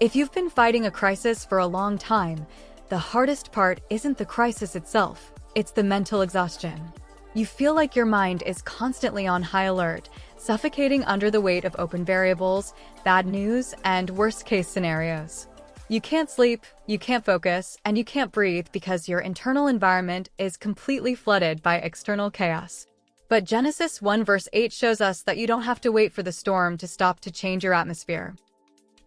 If you've been fighting a crisis for a long time, the hardest part isn't the crisis itself, it's the mental exhaustion. You feel like your mind is constantly on high alert, suffocating under the weight of open variables, bad news, and worst-case scenarios. You can't sleep, you can't focus, and you can't breathe because your internal environment is completely flooded by external chaos. But Genesis 1 verse 8 shows us that you don't have to wait for the storm to stop to change your atmosphere.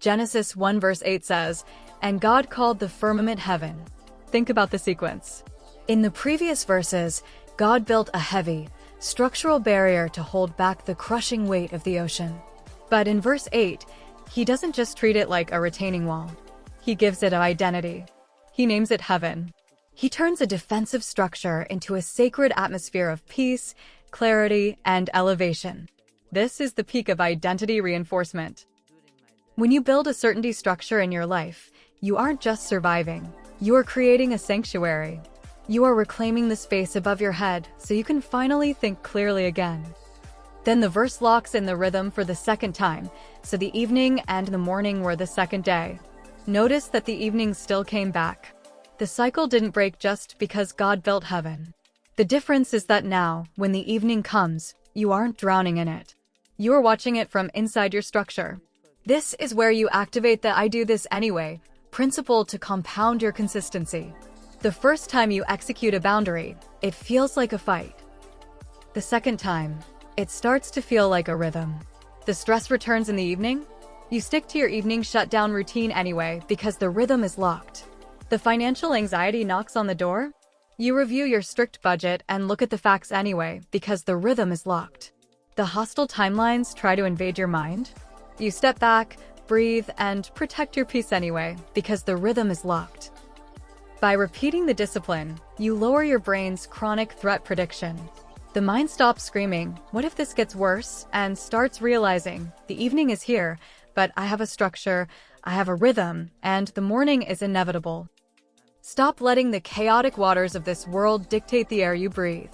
Genesis 1 verse 8 says, "And God called the firmament heaven." Think about the sequence. In the previous verses, God built a heavy, structural barrier to hold back the crushing weight of the ocean. But in verse 8, he doesn't just treat it like a retaining wall. He gives it an identity. He names it heaven. He turns a defensive structure into a sacred atmosphere of peace, clarity, and elevation. This is the peak of identity reinforcement. When you build a certainty structure in your life, you aren't just surviving. You are creating a sanctuary. You are reclaiming the space above your head so you can finally think clearly again. Then the verse locks in the rhythm for the second time, so the evening and the morning were the second day. Notice that the evening still came back. The cycle didn't break just because God built heaven. The difference is that now, when the evening comes, you aren't drowning in it. You are watching it from inside your structure. This is where you activate the "I do this anyway" principle to compound your consistency. The first time you execute a boundary, it feels like a fight. The second time, it starts to feel like a rhythm. The stress returns in the evening. You stick to your evening shutdown routine anyway because the rhythm is locked. The financial anxiety knocks on the door. You review your strict budget and look at the facts anyway because the rhythm is locked. The hostile timelines try to invade your mind. You step back, breathe, and protect your peace anyway because the rhythm is locked. By repeating the discipline, you lower your brain's chronic threat prediction. The mind stops screaming, "What if this gets worse?" and starts realizing, the evening is here, but I have a structure, I have a rhythm, and the morning is inevitable. Stop letting the chaotic waters of this world dictate the air you breathe.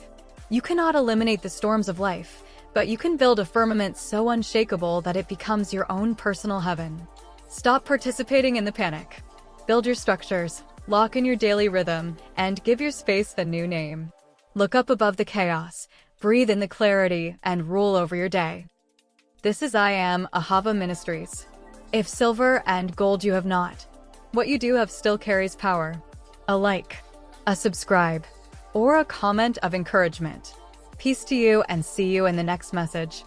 You cannot eliminate the storms of life, but you can build a firmament so unshakable that it becomes your own personal heaven. Stop participating in the panic. Build your structures, lock in your daily rhythm, and give your space a new name. Look up above the chaos, breathe in the clarity, and rule over your day. This is I Am Ahava Ministries. If silver and gold you have not, what you do have still carries power. A like, a subscribe, or a comment of encouragement. Peace to you and see you in the next message.